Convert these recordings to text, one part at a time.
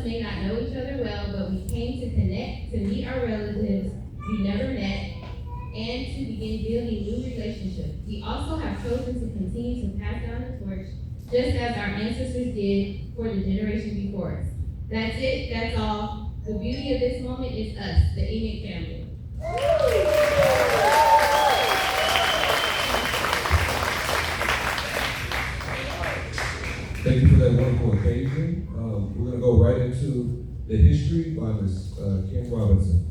may not know each other well, but we came to connect, to meet our relatives we never met, and to begin building new relationships. We also have chosen to continue to pass down the torch, just as our ancestors did for the generation before us. That's it, that's all. The beauty of this moment is us, the Enoch family. Thank you for that wonderful occasion. We're going to go right into the history by Ms. Kim Robinson.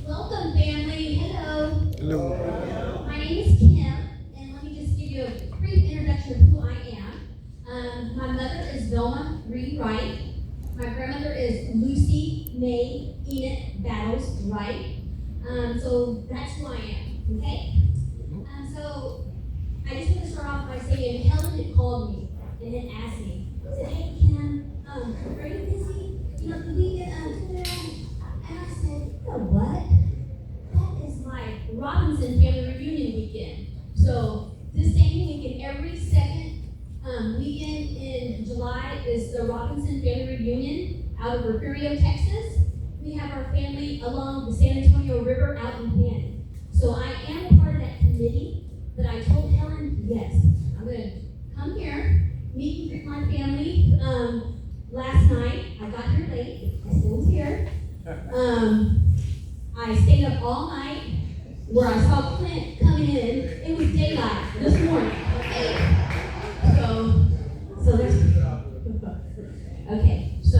Welcome, family. Hello. Hello. My name is Kim, and let me just give you a brief introduction of who I am. My mother is Velma Reed Wright. My grandmother is Lucy May Enoch Battles Wright. So that's who I am, okay? So I just want to start off by saying Helen had called me and then asked me, said, hey Kim, are you busy? Can we get and I said, you know what? That is my Robinson family reunion weekend. So this same weekend, every second weekend in July is the Robinson family reunion out of Refugio, Texas. We have our family along the San Antonio River out in Canton. So I am a part of that committee. But I told Helen, yes, I'm going to come here, meet and greet my family. Last night, I got here late. I still was here. I stayed up all night where I saw Clint coming in. It was daylight this morning. Okay. So there's. Okay. So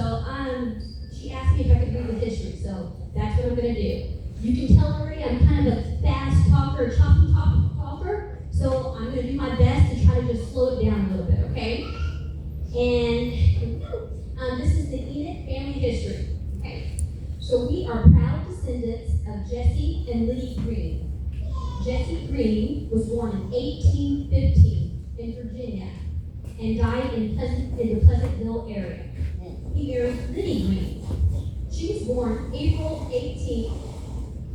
she asked me if I could read the history. So that's what I'm going to do. You can tell already I'm kind of a fast talker, choppy talker. So I'm going to do my best to try to just slow it down a little bit, okay? And here we go. This is the Enoch family history, okay? So we are proud descendants of Jesse and Liddy Green. Jesse Green was born in 1815 in Virginia and died in the Pleasantville area. He married Liddy Green. She was born April 18,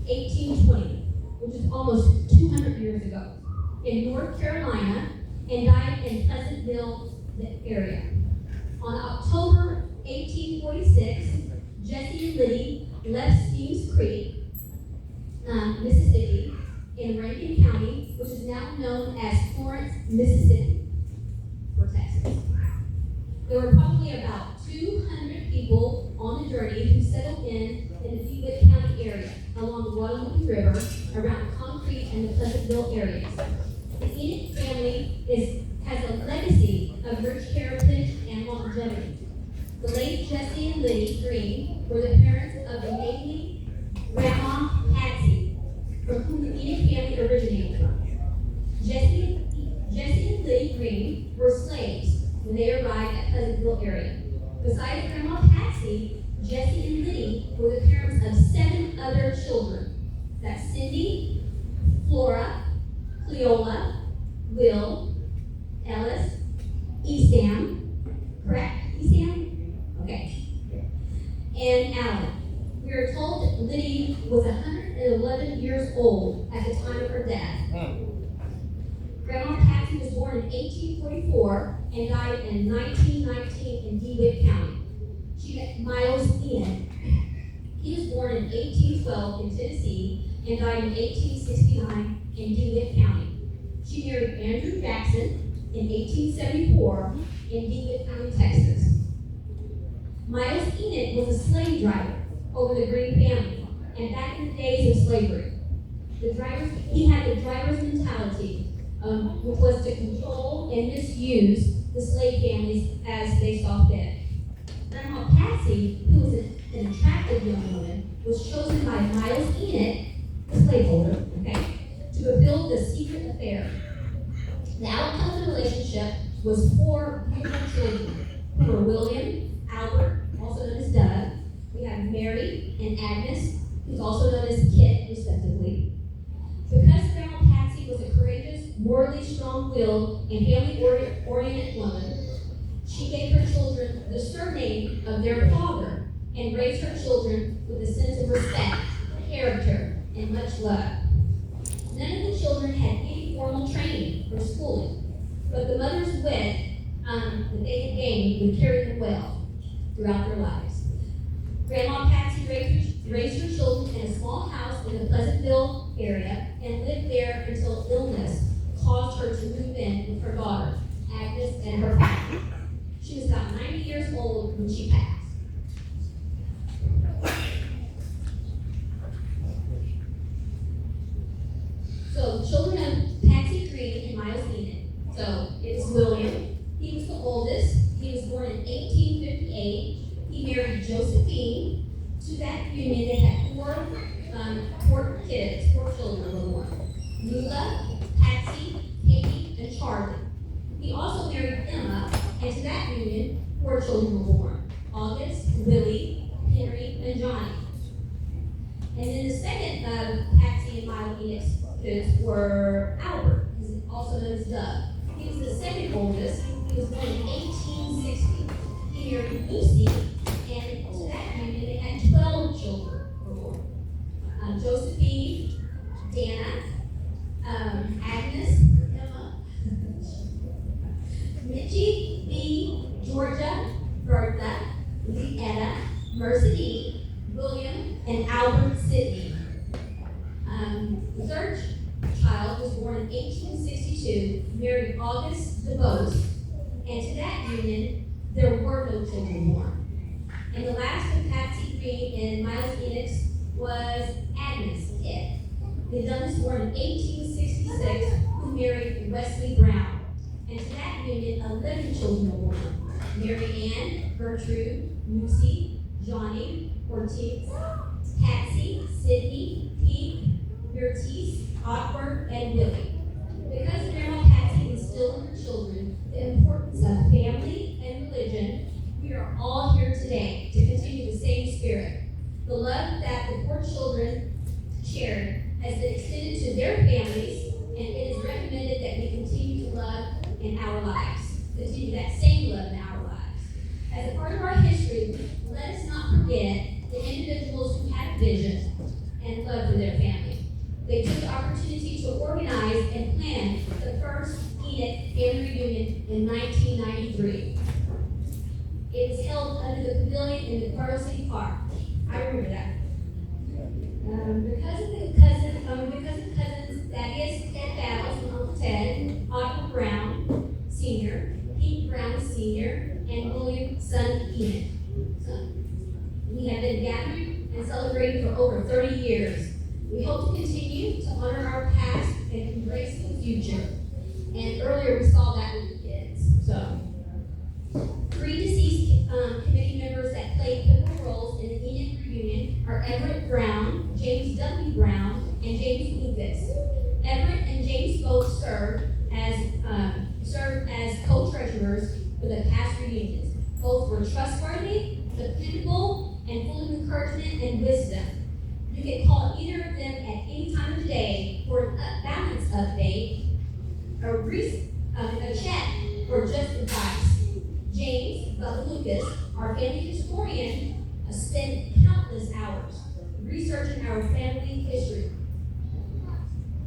1820, which is almost 200 years ago, in North Carolina, and died in Pleasantville area. On October 1846, Jesse and Liddy left Steams Creek, Mississippi, in Rankin County, which is now known as Florence, Mississippi, for Texas. There were probably about 200 people on the journey who settled in the DeWitt County area, along the Guadalupe River, around Concrete and the Pleasantville areas. The Enoch family has a legacy of rich heritage and longevity. The late Jesse and Liddy Green were the parents of the maiden Grandma Patsy, from whom the Enoch family originated from. Jesse and Liddy Green were slaves when they arrived at Pleasantville area. Besides Grandma Patsy, Jesse and Liddy were the parents of 7 other children. That's Cindy, Flora, Cleola, Will, Ellis, Esam, correct? Esam? Okay. And Alan. We are told that Liddy was 111 years old at the time of her death. Grandma Patsy was born in 1844 and died in 1919 in DeWitt County. She met Miles Enoch. He was born in 1812 in Tennessee and died in 1869 in DeWitt County. She married Andrew Jackson in 1874 in DeWitt County, Texas. Miles Enoch was a slave driver over the Green family, and back in the days of slavery, he had the driver's mentality, which was to control and misuse the slave families as they saw fit. Grandma Patsy, who was an attractive young woman, was chosen by Miles Enoch, the slaveholder, to fulfill the secret affair. The outcome of the relationship was 4 beautiful children, who were William, Albert, also known as Doug. We have Mary and Agnes, who's also known as Kit, respectively. Because Grandma Patsy was a courageous, morally strong-willed, and family-oriented woman, she gave her children the surname of their father and raised her children with a sense of respect, character, and much love. None of the children had any formal training or schooling, but the mother's wit would carry them well throughout their lives. Grandma Patsy raised her children in a small house in the Pleasantville area and lived there until illness caused her to move in with her daughter, Agnes, and her family. She was about 90 years old when she passed. So, children of Patsy Green and Miles Enoch. So, it's William. He was the oldest. He was born in 1858. He married Josephine. To that union, they had four kids, 4 children were born. Lula, Patsy, Katie, and Charlie. He also married Emma, and to that union, 4 children were born. August, Willie, Henry, and Johnny. And then the second of Patsy and Miles Enoch's kids were Albert, also known as Doug. He was the second oldest. He was born in 1860. He married Lucy, and to that union they had 12 children were born. Josephine, Dana, Agnes, Emma, Mitchie, Bee, Georgia, Bertha, Leetta, Mercedes, William, and Albert Sidney. The third child was born in 1862, married August DeBose, and to that union, there were no children born. And the last of Patsy Green and Miles Enoch's was Agnes Kidd, the youngest born in 1866, who married Wesley Brown. And to that union, 11 children were born. Mary Ann, Gertrude, Lucy, Johnny, Ortiz, Patsy, Sydney, Pete, Bertice, Awkward, and Willie. Because Grandma Patsy instilled in her children the importance of family and religion, we are all here today to continue the same spirit. The love that the 4 children shared has been extended to their families, and it is recommended that we continue to love in our lives. Continue that same love in our lives. As a part of our history, let us not forget the individuals who had vision and love for their family. They took the opportunity to organize and plan the first Enoch family reunion in 1993. It was held under the pavilion in the Carter City Park. I remember that. Because of cousins Thaddeus Ted Battles and Uncle Ted, Otto Brown Sr., Pete Brown Sr., and William son Enoch. So, we have been gathering and celebrating for over 30 years. We hope to continue to honor our past and embrace the future. And earlier we saw that with the kids. So, 3 deceased committee members that played pivotal roles in the Enoch reunion are Everett Brown, James W. Brown, and James Lucas. Everett and James both served as co-treasurers for the past reunions. Both were trustworthy, dependable, and full of encouragement and wisdom. You can call either of them at any time of the day for a balance update, a check, or just advice. James Lucas, our family historian, has spent countless hours researching our family history.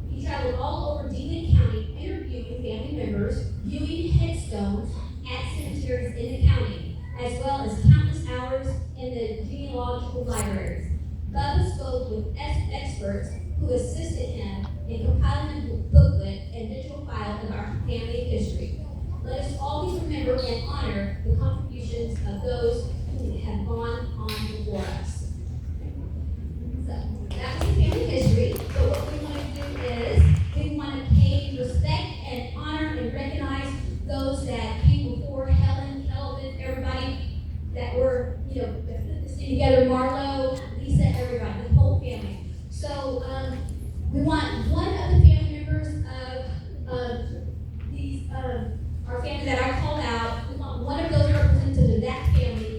He traveled all over DeWitt County interviewing family members, viewing headstones at cemeteries in the county, as well as countless hours in the genealogical libraries. Bubba spoke with experts who assisted him in compiling a booklet and digital file of our family history. Let us always remember and honor the contributions of those who have gone on before us. So, that was the family history. So what we want to do is, we want to pay respect and honor and recognize those that came before Helen, Kelvin, everybody that were, that put this thing together, Marlo, Lisa, everybody, the whole family. So, we want one of the family members of these, our family that I called out, we want one of those representatives of that family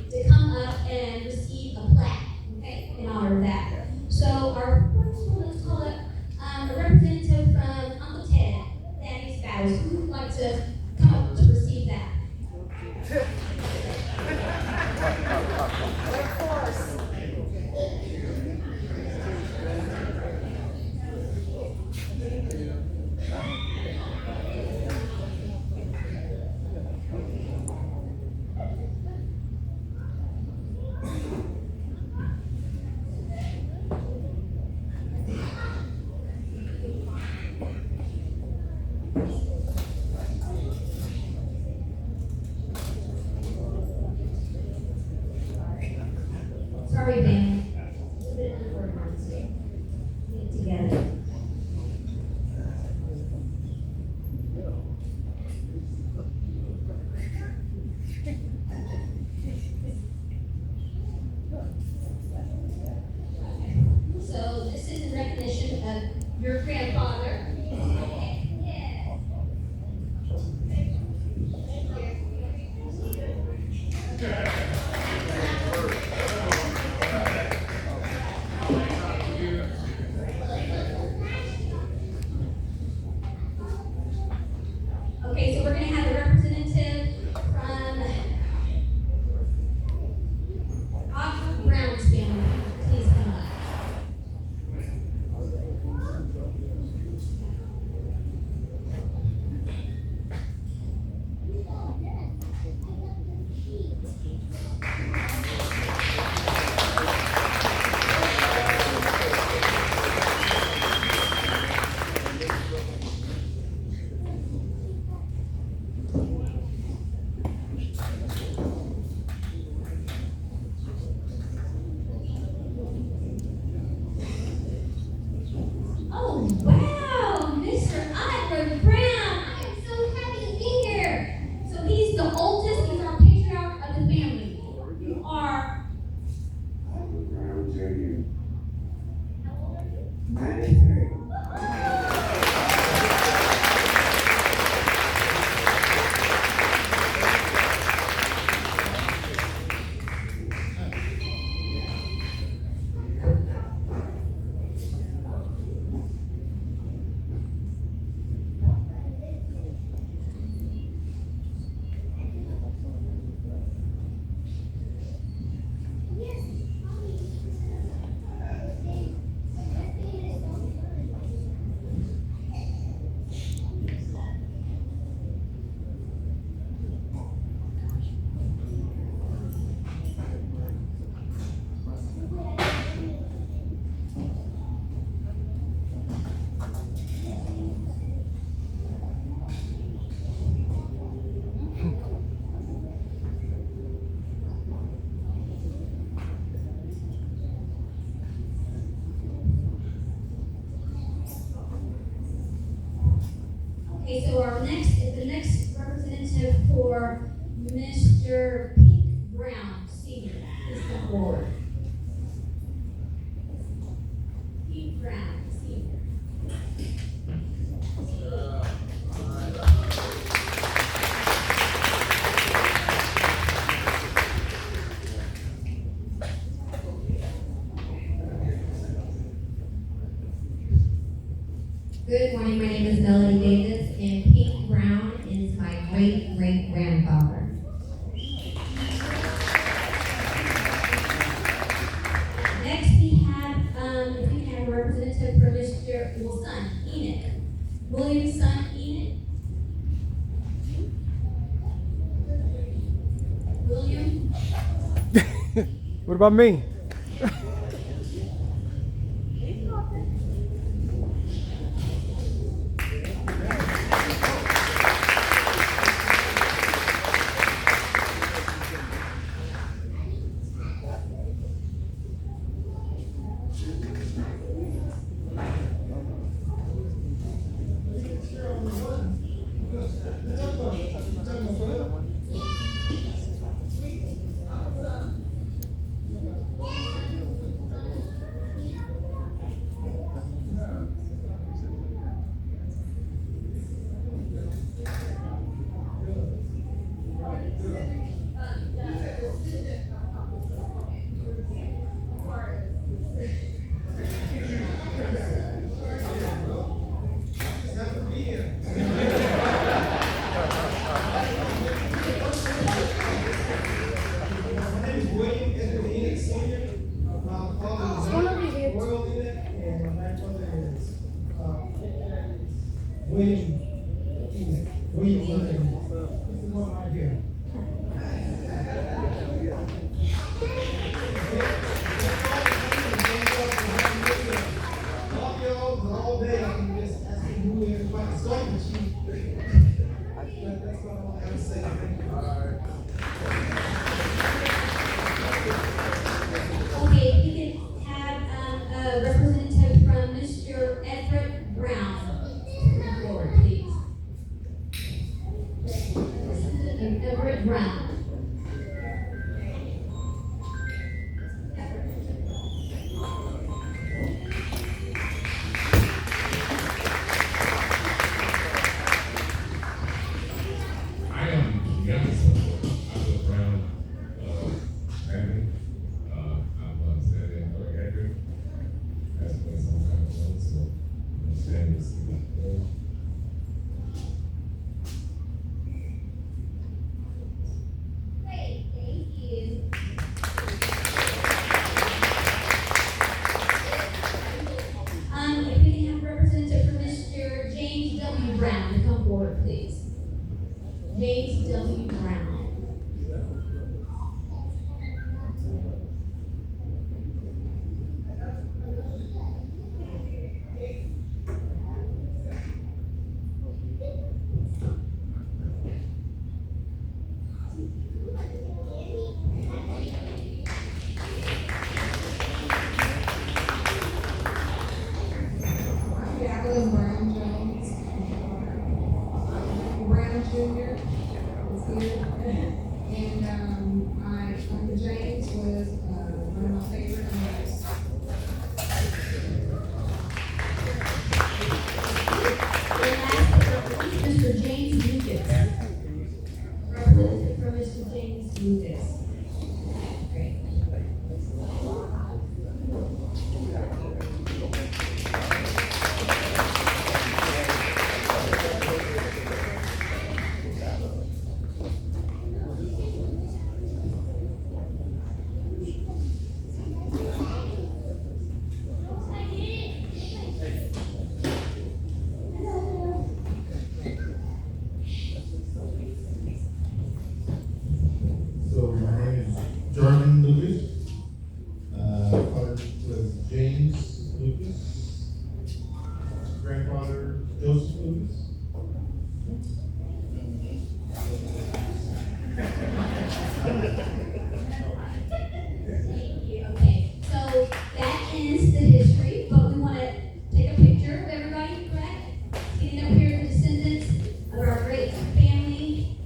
your grandfather. Okay, so we're going to have a representative from Oscar Brown's family. Please come up. Oh, wow, Mr. Ira Brown. I am so happy to be here. So he's the oldest, he's our patriarch of the family. You are Brown Jr. 93. okay, so the next representative for Mr. Pink Brown Sr. is the board. Pink Brown Sr. Good morning, my name is Melody Davis, and Pink Brown is my great-great-grandfather. Next, we have a representative for Mr. Son, Enoch. William's son, Enoch. William. What about me? Okay, we can have a representative from Mr. Everett Brown. Come forward, please. Everett Brown. H.W. Brown. Jacqueline Brown Jones. Brown Jr. is here. And my Uncle James was one of my favorite uncles. And last but not least, Mr. James Lucas. Representative from Mr. James Lucas. Great. So my name is Jordan Lucas. Father was James Lucas. Grandfather Joseph Lucas. Okay, so that ends the history, but we want to take a picture of everybody, correct? Getting up here, the descendants of our great family.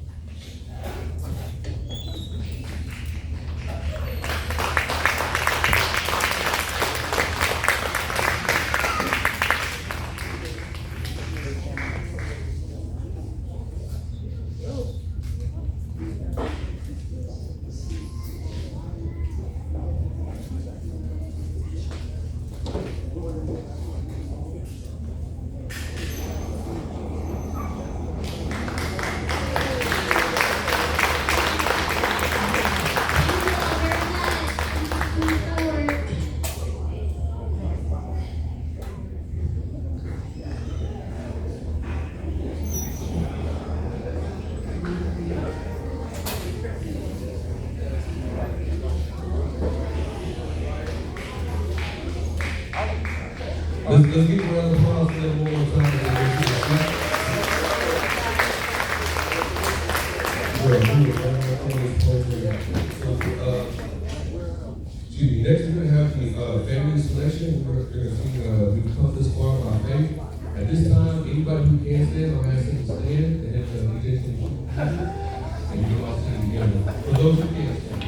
Let's give a round of applause for them one more time. Excuse me, next we're gonna have the family selection. We're gonna sing We Come This Far by Faith. At this time, anybody who can stand, I'm asking to stand, and then the DJ can and you can all sing together. For those who can't stand.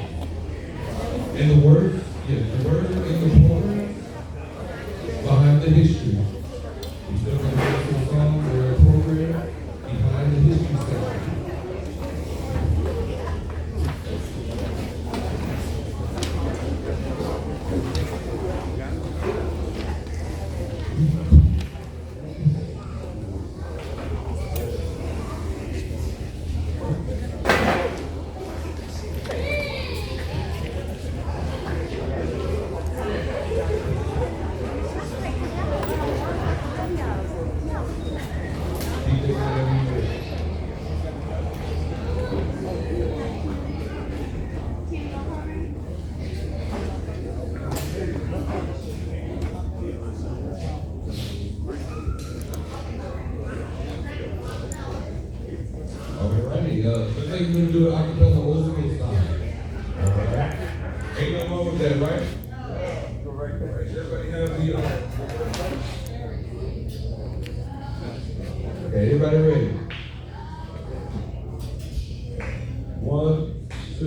And the words, the words are in the program behind the history. You still gonna listen to the song or a program behind the history section. Alrighty, looks like we're gonna do it acapella old school style. Alright. Ain't no wrong with that, right? Alright, everybody have the, okay, everybody ready? 1, 2,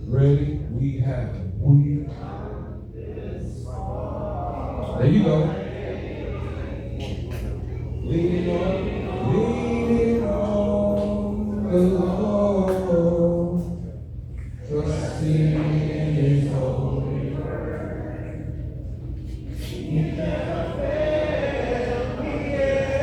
ready, we have, we. There you go. Lean on the Lord, trusting in His holy word. He never failed me yet.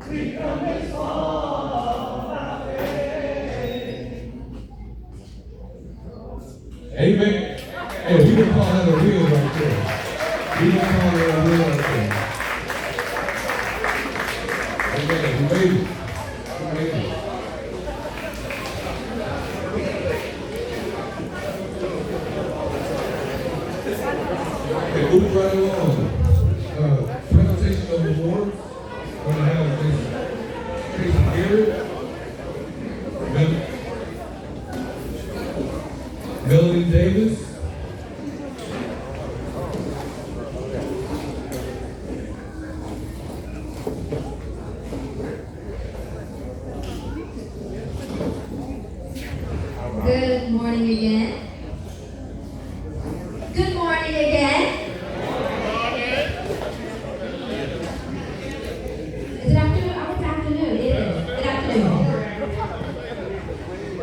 Amen. Hey, we can call that a real right there. We can call that a real right there. Amen. We made it. We made it. Okay, moving right along. Presentation of awards. We're going to have Miss Tracy Garrett, Melody Davis, Good morning again. Good morning again. Is it afternoon? Oh, it's afternoon. It is. Good afternoon.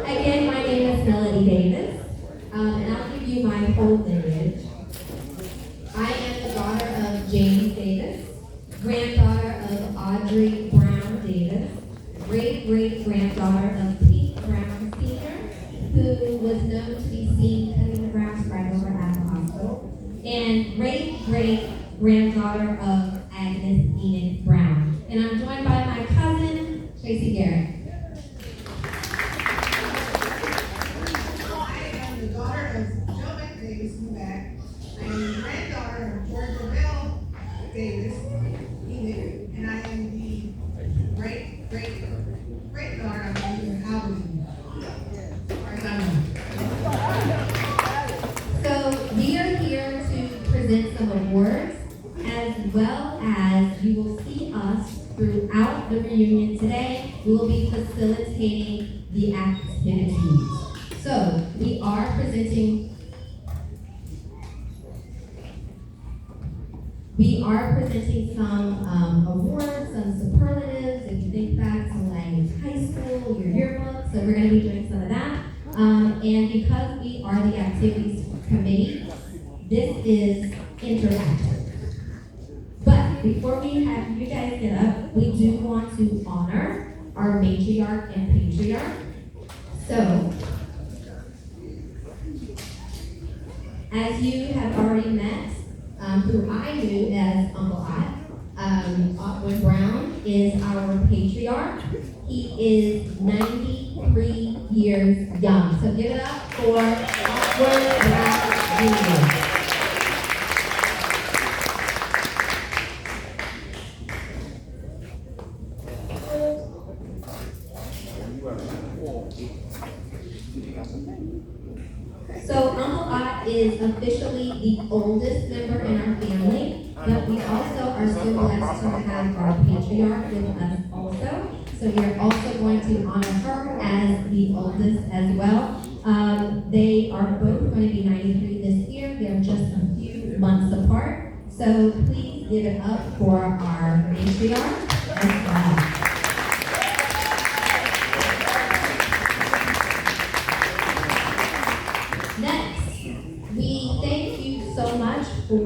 Again, my name is Melody Davis, and I'll give you my whole lineage. I am the daughter of James Davis, granddaughter of Audrey Brown Davis, great-great-granddaughter of Pete Brown Sr., who was known to be seen cutting the grass right over at the hospital, and great-great-granddaughter of Agnes Enoch Brown. And I'm joined by my cousin, Tracy Garrett. I am the daughter of Joe Davis, who's back. I am the granddaughter of George Bell Davis, Enoch, and I am the great-great-great-daughter of Howard. So we are here to present some awards, as well as you will see us throughout the reunion today. We will be facilitating the activities. So we are presenting some awards, some superlatives. If you think back to like high school, your yearbook, so we're going to be doing some of that. And because we are the activities committee, this is interactive. But before we have you guys get up, we do want to honor our matriarch and patriarch. So, as you have already met, who I knew as Uncle Ott, Otwin Brown is our patriarch. He is 93 years young. So give it up for Otwin Brown Jr. So Uncle Ott is officially the oldest member in our family, but we also are so blessed to have our patriarch with us also. So we are also going to honor her as the oldest as well. They are both going to be 93 this year. They're just a few months apart. So please give it up for our matriarch as well. We thank you so much for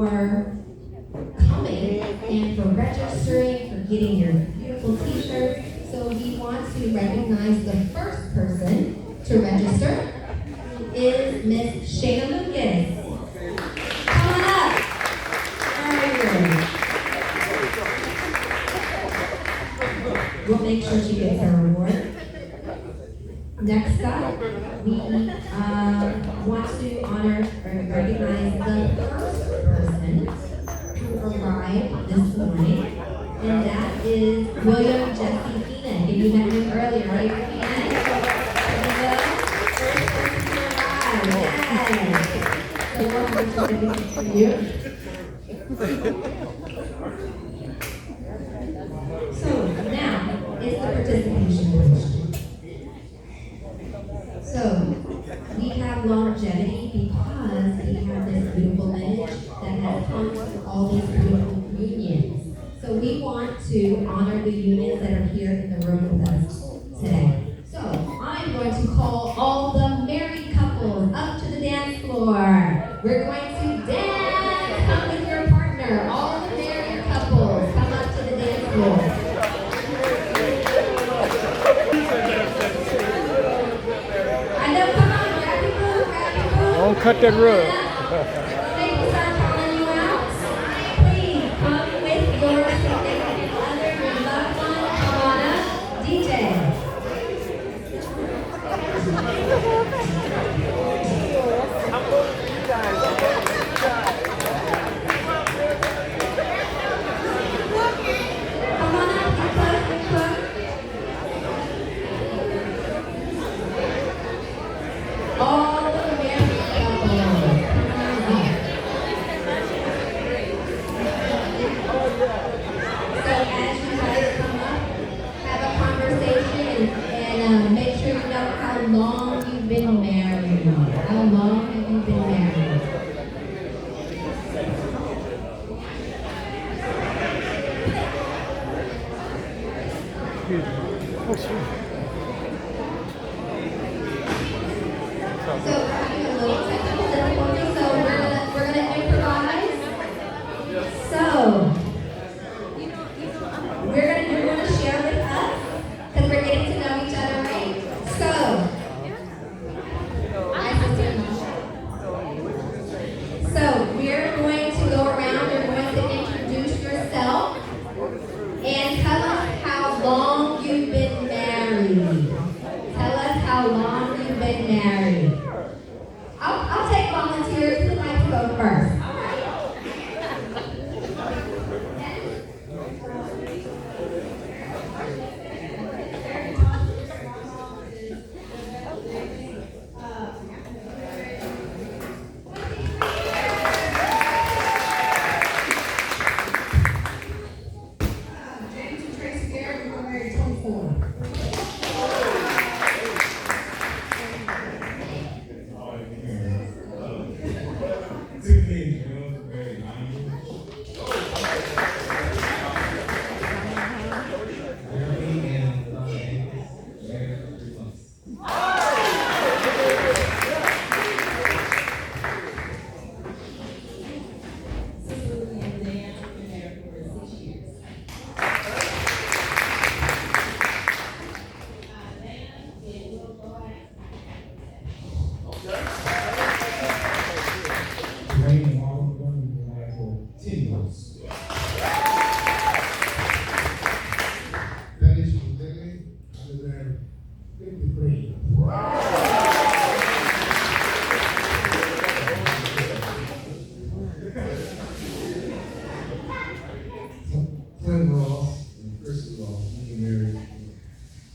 coming and for registering, for getting your beautiful t-shirts. So we want to recognize the first person to register, who is Miss Shayna Lucas. Come on up. We'll make sure she gets her award. Next up, we want to honor or recognize the first person who arrived this morning, and that is William Jesse Enoch. And you met him earlier, right? Enoch? First person to arrive. Yes. So welcome to for you. So now is the participation portion. So, we have longevity because we have this beautiful lineage that has come through all these beautiful unions. So we want to honor the unions that are here in the room with us today. So, I'm going to call all the married couples up to the dance floor. We're going to dance. Come with your partner. All the married couples, come up to the dance floor. cut that rug. They start calling you out. Please come with your significant other, your loved one. Come on up. DJ. Come on up, you cook, you cook. All the married couples, come on up. So as you guys come up, have a conversation and make sure you know how long you've been married. How long have you been married? Oh, shoot. So having a little technical difficulty, so we're gonna improvise. So you're gonna share with us because we're getting to know each other, right? So we're going to go around. You're going to introduce yourself and tell us how long you've been married. Tell us how long you've been married. I'll take volunteers who'd like to go first. All right. James and Tracy Garrett, we were married 24. Raymond, all of them, we've been married for 10 years. Dennis was Lily, I was there 53. Clint Ross and Chris Ross, we were married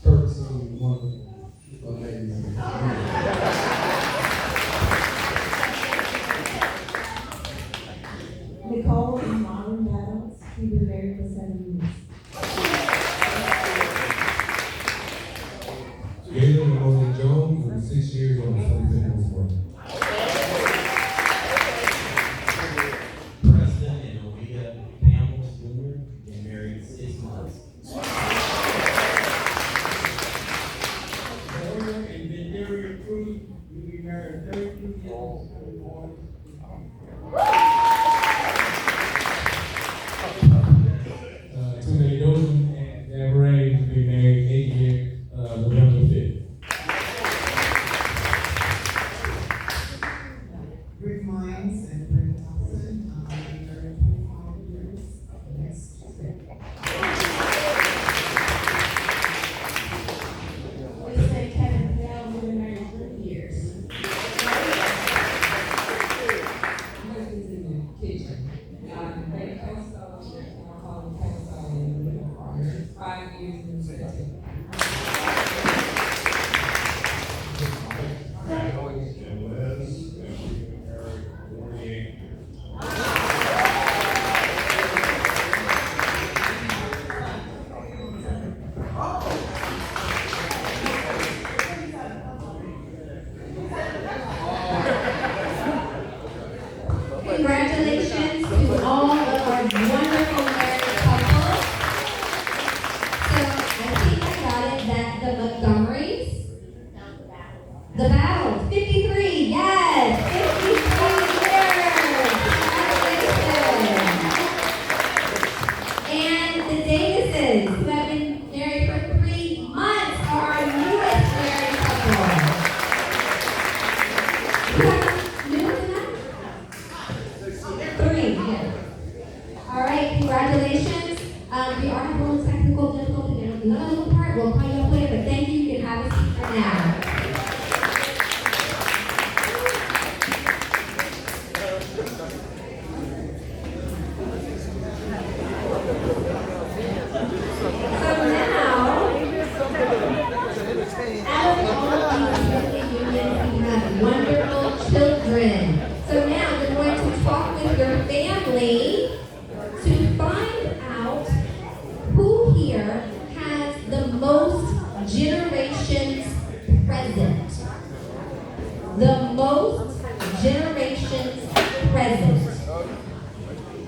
13 wonderful ladies. Nicole and Marlon Adams, we've been married for 7 years. Galen and Moses Jones, with 6 years on the 25th this morning. Preston and Olivia Campbell Jr. been married 6 months. Warner and Venderia Cruz, we been married 32 years. Tune Dolan and Deborah, we've been married 8 years, November 5th. Rick Mines and Brenda Thompson, we were married 25 years. Next Tuesday. Lisa and Kevin Bell, we've been married 3 years. Husband's in the kitchen. They co-star, I call them co-star in the middle partner, 5 years in the city. And Les, and we've been married 48 years. Congratulations to all of our wonderful married couples. So I think I got it. we'll call you up later, but thank you, you can have a seat for now. So now, out of all of these unions, we have wonderful children. So now you're going to talk with your family to find out who here has the most generations present. The most generations present.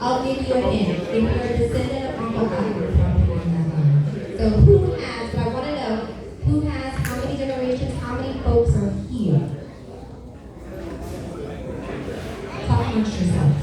I'll give you a hint. If you're a descendant of Uncle Bob, you're probably on that line. So who has, but I want to know, who has how many generations, how many folks are here? Talk amongst yourselves.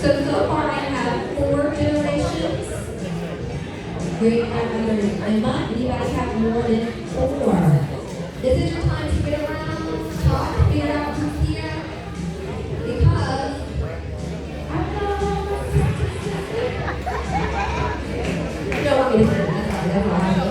So far I have 4 generations. Great grandmother Emma. Anybody have more than 4? This is your time to get around, talk, figure out who's here. Because you don't want me to say that. That's all I know.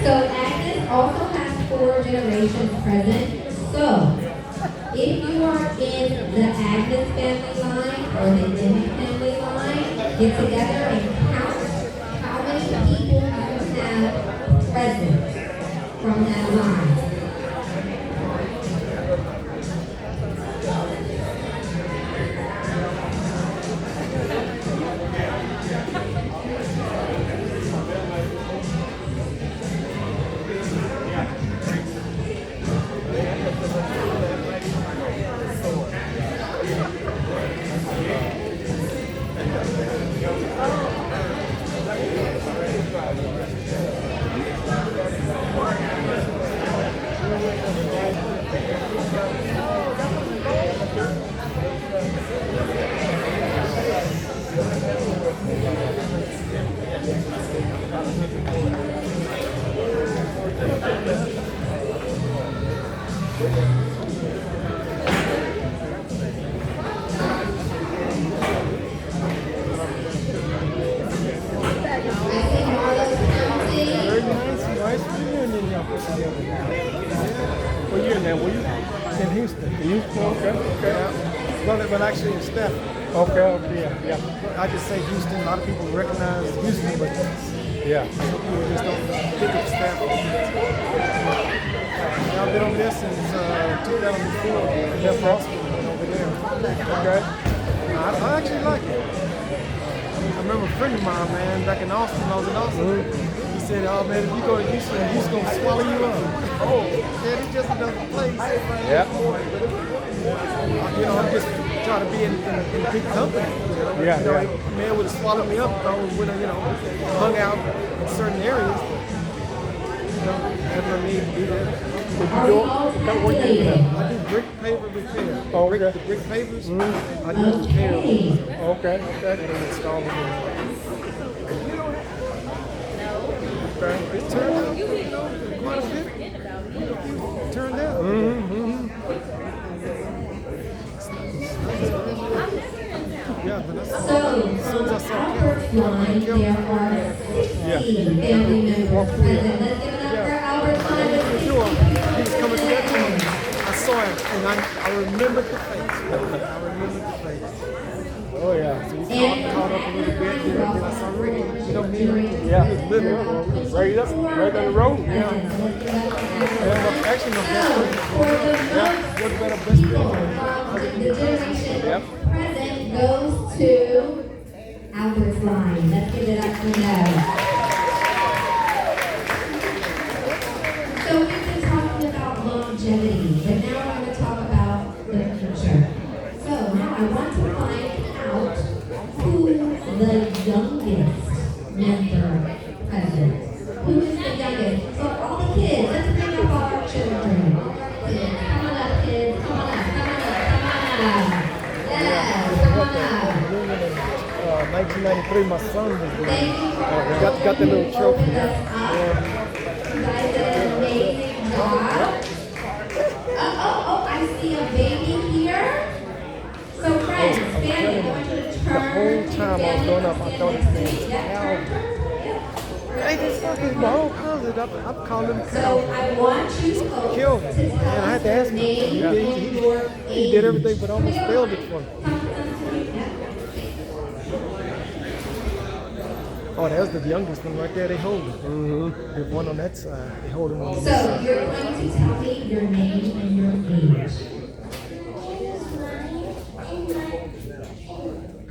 So Agnes also has 4 generations present. So if you are in the Agnes family line or the Enoch family line, get together and count how many people you have present from that line. What year now? Were you in Houston? In Houston? Okay, okay. Well, actually in Steph. Okay, yeah. I just say Houston. A lot of people recognize Houston, but Yeah. some people just don't think of Steph. I've been over there since 2004. That's awesome. Over there. Okay. I actually like it. I remember a friend of mine, man, back in Austin. I was in Austin. He said, "Oh man, if you go to Houston, Houston's gonna swallow you up." Oh, yeah, it's just another place. Yeah. You know, I'm just trying to be in big company. Yeah, You know, yeah. man would have swallowed me up if I would have, hung out in certain areas. You know, that's what I need to do that. Are we all calculated? I do brick paver repair. Oh, brick, okay. the brick pavers, I do repair. Okay, okay. And install them. Okay. It turned out, quite a bit. It turned out. Yeah, but that's So, on Albert's line, there are 16 family members present. Let's give it up for Albert's line. sure. He was coming to that room. I saw him, and I remembered the face. I remembered the face. Oh, yeah. So we caught up a little bit. Then I saw Ricky. You know, me. Yeah. He was living. Right up, right down the road. Yeah. Actually, no best friend. For the Yeah, what better best friend? the generation present goes to Albert's line. Let's give it up for them. So we've been talking about longevity, but now I want to talk about the future. So now I want to find out who the youngest member present. Who is the youngest? So all the kids, let's bring up all our children. Kids, come on up, kids. Come on up, come on up, come on up. Yes, come on up. 1993, my son was born. Thank you for Got the little trophy. You guys did an amazing job. Oh, I see a baby here. So friends, family, I want you to turn. The whole time I was growing up, I thought his name was Albert. Hey, this fucking my old cousin. I'm calling him So Albert. I want you folks Kill to me. tell And I had to us ask your him. name and your age. He did everything but almost spelled it for me. Oh, there's the youngest one right there. They hold it. There's one on that side. They hold him on this So side. you're going to tell me your name and your age.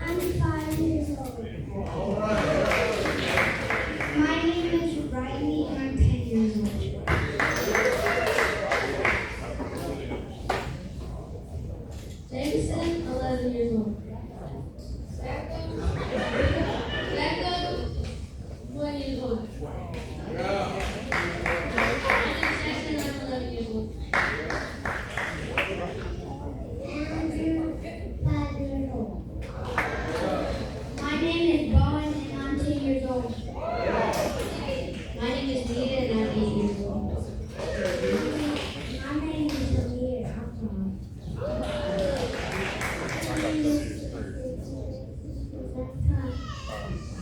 I'm 5 years old. My name is Riley and I'm 10 years old. Jameson, 11 years old. Becca, 1 years old. Jackson, I'm 11 years old. Andrew, 5 years old. My name is Bowen and I'm 2 years old. My name is Nita and I'm 8 years old. My name is Amir. I'm 5.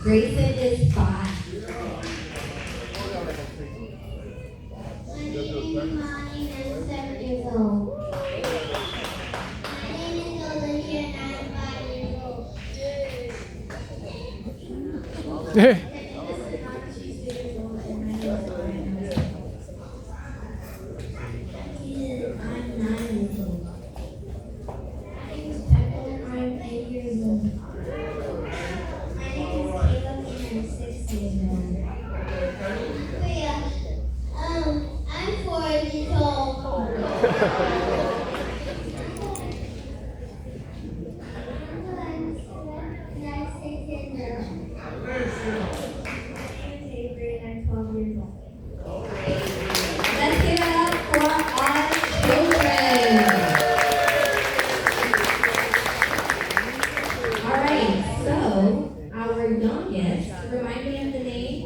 Grayson is 5. My name is Monty and I'm 7 years old. My name is Olivia and I'm 5 years old. I'm 9 years old. My name is Pepper and I'm 8 years old. My name is Caleb and I'm 6 years old. Yeah. I'm 4 years old. Let's give it up for our children. All right, so our youngest, remind me of the name.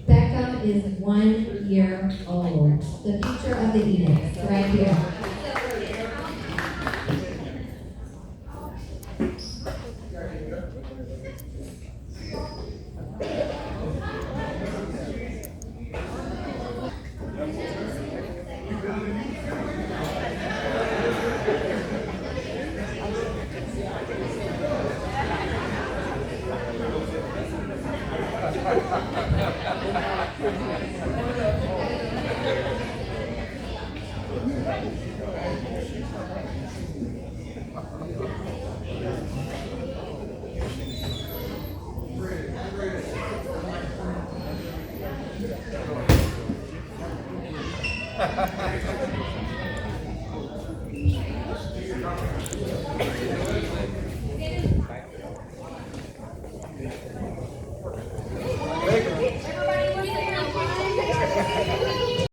Becca is 1 year old. The future of the Enoch, right here.